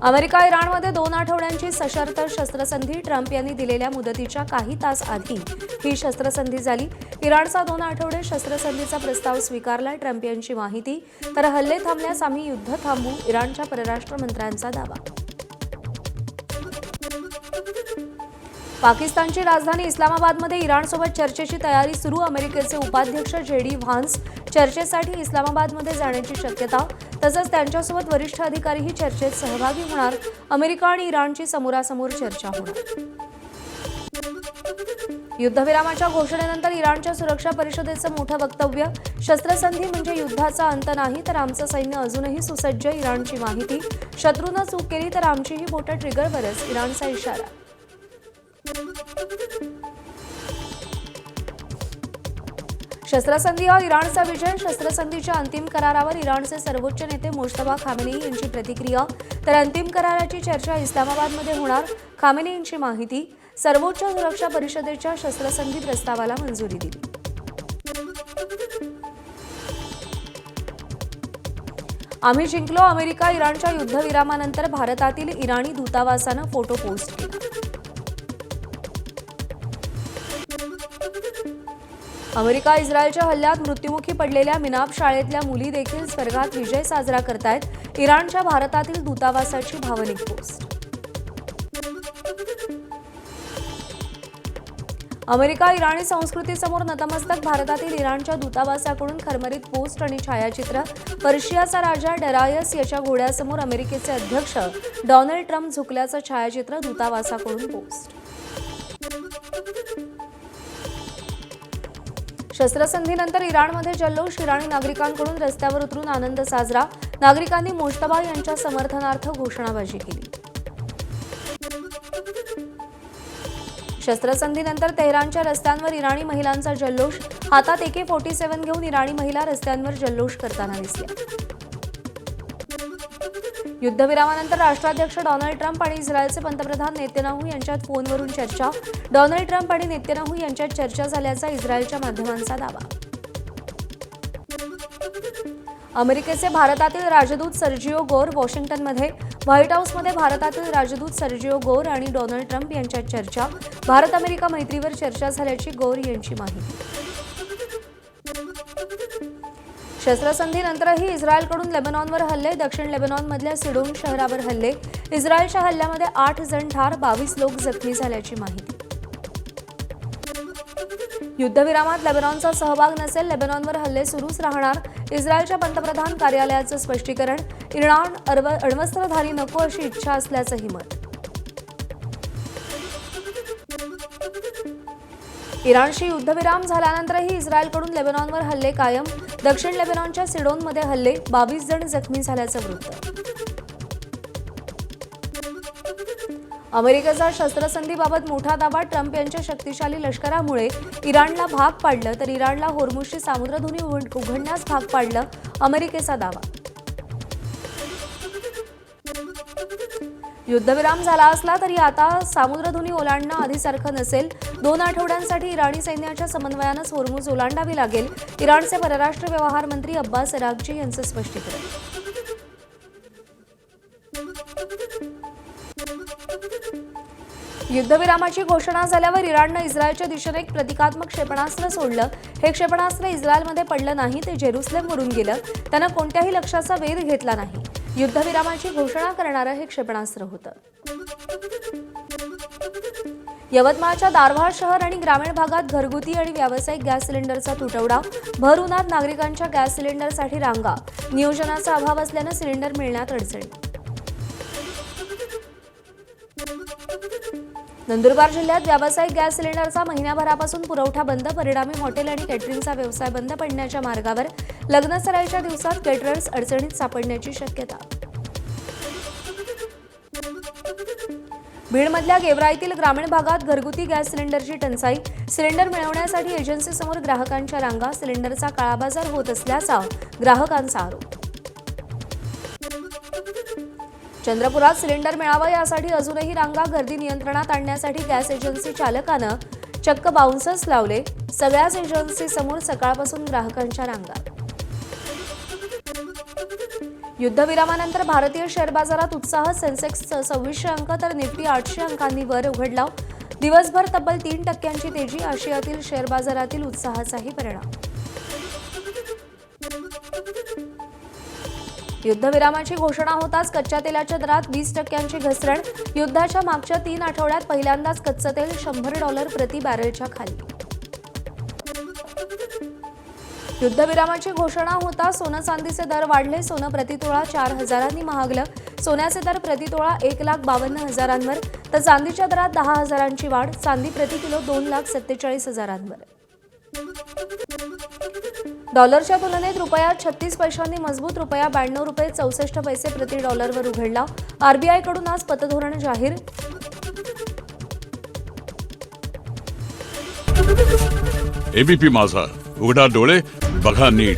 America इराणमध्ये 2 आठवड्यांची सशर्त शस्त्रसंधी. ट्रम्प यांनी दिलेल्या मुदतीच्या काही तास आधी ही शस्त्रसंधी झाली. इराणचा 2 आठवडे शस्त्रसंधीचा प्रस्ताव स्वीकारला. ट्रम्प यांची माहिती. तर हल्ले थांबल्यास आम्ही युद्ध थांबवू, इराणच्या परराष्ट्र मंत्र्यांचा दावा. पाकिस्तानची राजधानी इस्लामाबादमध्ये इराणसोबत चर्चेची तयारी सुरू. अमेरिकेचे उपाध्यक्ष JD व्हान्स चर्चेसाठी इस्लामाबादमध्ये जाण्याची शक्यता. तसंच त्यांच्यासोबत वरिष्ठ अधिकारीही चर्चेत सहभागी होणार. अमेरिका आणि इराणची समोरासमोर चर्चा होणार. युद्धविरामाच्या घोषणेनंतर इराणच्या सुरक्षा परिषदेचं मोठं वक्तव्य. शस्त्रसंधी म्हणजे युद्धाचा अंत नाही, तर आमचं सैन्य अजूनही सुसज्ज. इराणची माहिती. शत्रूनं चूक केली तर आमचीही बोटं ट्रिगरवरच, इराणचा इशारा. शस्त्रसंधीवर इराणचा विजय. शस्त्रसंधीच्या अंतिम करारावर इराणचे सर्वोच्च नेते मुज्तबा खामेनी यांची प्रतिक्रिया. तर अंतिम कराराची चर्चा इस्लामाबादमध्ये होणार. खामेनी यांची माहिती. सर्वोच्च सुरक्षा परिषदेच्या शस्त्रसंधी प्रस्तावाला मंजुरी दिली. आम्ही जिंकलो. अमेरिका इराणच्या युद्धविरामानंतर भारतातील इराणी दूतावासानं फोटो पोस्ट केला. अमेरिका इस्रायलच्या हल्ल्यात मृत्युमुखी पडलेल्या मिनाब शाळेतल्या मुली देखील स्वर्गात विजय साजरा करतायत. इराणच्या भारतातील दूतावासाची भावनिक पोस्ट. अमेरिका इराणी संस्कृतीसमोर नतमस्तक. भारतातील इराणच्या दूतावासाकडून खरमरीत पोस्ट आणि छायाचित्र. पर्शियाचा राजा डरायस याच्या घोड्यासमोर अमेरिकेचे अध्यक्ष डोनाल्ड ट्रम्प झुकल्याचं छायाचित्र. दूतावासाकडून पोस्ट. शस्त्रसंधीनंतर इराणमध्ये जल्लोष. इराणी नागरिकांकडून रस्त्यावर उतरून आनंद साजरा. नागरिकांनी मुज्तबा यांच्या समर्थनार्थ घोषणाबाजी केली. शस्त्रसंधीनंतर तेहरानच्या रस्त्यांवर इराणी महिलांचा जल्लोष. हातात AK-47 घेऊन इराणी महिला रस्त्यांवर जल्लोष करताना दिसल्या. युद्धविरामानंतर राष्ट्राध्यक्ष डोनाल्ड ट्रम्प आणि इस्रायलचे पंतप्रधान नेतन्याहू यांच्यात फोनवरून चर्चा. डोनाल्ड ट्रम्प आणि नेतन्याहू यांच्यात चर्चा झाल्याचा इस्रायलच्या माध्यमांचा दावा. अमेरिकेचे भारतातील राजदूत सर्जिओ गोर वॉशिंग्टनमध्ये. व्हाईट हाऊसमध्ये भारतातील राजदूत सर्जिओ गोर आणि डोनाल्ड ट्रम्प यांच्यात चर्चा. भारत अमेरिका मैत्रीवर चर्चा झाल्याची गोर यांची माहिती. शस्त्रसंधीनंतरही इस्रायलकडून लेबनॉनवर हल्ले. दक्षिण लेबनॉनमधल्या सिडोन शहरावर हल्ले. इस्रायलच्या हल्ल्यामध्ये 8 जण ठार, 22 लोक जखमी झाल्याची माहिती. युद्धविरामात लेबनॉनचा सहभाग नसेल. लेबनॉनवर हल्ले सुरूच राहणार. इस्रायलच्या पंतप्रधान कार्यालयाचं स्पष्टीकरण. इराण अण्वस्त्रधारी नको अशी इच्छा असल्याचंही मत. इराणशी युद्धविराम झाल्यानंतरही इस्रायलकडून लेबनॉनवर हल्ले कायम. दक्षिण लेबनॉनच्या सिडोनमध्ये हल्ले. 22 जण जखमी झाल्याचं वृत्त. अमेरिकेचा शस्त्रसंधीबाबत मोठा दावा. ट्रम्प यांच्या शक्तिशाली लष्करामुळे इराणला भाग पाडलं, तर इराणला होर्मुझची सामुद्रधुनी उघडण्यास भाग पाडलं, अमेरिकेचा दावा. युद्धविराम झाला असला तरी आता सामुद्रधुनी ओलांडणं आधीसारखं नसेल. 2 आठवड्यांसाठी इराणी सैन्याच्या समन्वयानंच होर्मुझ ओलांडावी लागेल. इराणचे परराष्ट्र व्यवहार मंत्री अब्बास अराघची यांचं स्पष्टीकरण. युद्धविरामाची घोषणा झाल्यावर इराणनं इस्रायलच्या दिशेने एक प्रतिकात्मक क्षेपणास्त्र सोडलं. हे क्षेपणास्त्र इस्रायलमध्ये पडलं नाही, ते जेरुसलेमवरून गेलं. त्यानं कोणत्याही लक्ष्याचा वेध घेतला नाही. युद्धविरामाची घोषणा करणारं हे क्षेपणास्त्र होतं. यवतमाळच्या दारव्हा शहर आणि ग्रामीण भागात घरगुती आणि व्यावसायिक गॅस सिलेंडरचा तुटवडा. भर उन्हात नागरिकांच्या गॅस सिलेंडरसाठी रांगा. नियोजनाचा अभाव असल्यानं सिलेंडर मिळण्यात अडचणी. नंदुरबार जिल्ह्यात व्यावसायिक गॅस सिलेंडरचा महिन्याभरापासून पुरवठा बंद. परिणामी हॉटेल आणि कॅटरिंगचा व्यवसाय बंद पडण्याच्या मार्गावर. लग्नसराईच्या दिवसात केटरर्स अडचणीत सापडण्याची शक्यता. बीडमधल्या गेवराईतील ग्रामीण भागात घरगुती गॅस सिलेंडरची टंचाई. सिलेंडर मिळवण्यासाठी एजन्सीसमोर ग्राहकांच्या रांगा. सिलेंडरचा काळाबाजार होत असल्याचा ग्राहकांचा आरोप. चंद्रपुरात सिलेंडर मिळावं यासाठी अजूनही रांगा. गर्दी नियंत्रणात आणण्यासाठी गॅस एजन्सी चालकानं चक्क बाउन्सर्स लावले. सगळ्याच एजन्सीसमोर सकाळपासून ग्राहकांच्या रांगा. युद्धविरामानंतर भारतीय शेअर बाजारात उत्साह. सेन्सेक्स 2600 अंक तर निफ्टी 800 अंकांनी वर उघडला. दिवसभर तब्बल 3% तेजी. आशियातील शेअर बाजारातील उत्साहाचाही परिणाम. युद्धविरामाची घोषणा होताच कच्च्या तेलाच्या दरात 20% घसरण. युद्धाच्या मागच्या 3 आठवड्यात पहिल्यांदाच कच्चं तेल $100 प्रति बॅरेलच्या खाली. युद्धविरामाची घोषणा होता सोनं चांदीचे दर वाढले. सोनं प्रतितोळा 4,000 महागलं. सोन्याचे दर प्रतितोळा 1,52,000 तर चांदीच्या दरात 10,000 वाढ. चांदी प्रति किलो 2,47,000. डॉलरच्या तुलनेत रुपया 36 पैशांनी मजबूत. रुपया 92 रुपये 64 पैसे प्रति डॉलरवर उघडला. आरबीआयकडून आज पतधोरण जाहीर. एबीपी माझा, उघडा डोळे बघा नीट.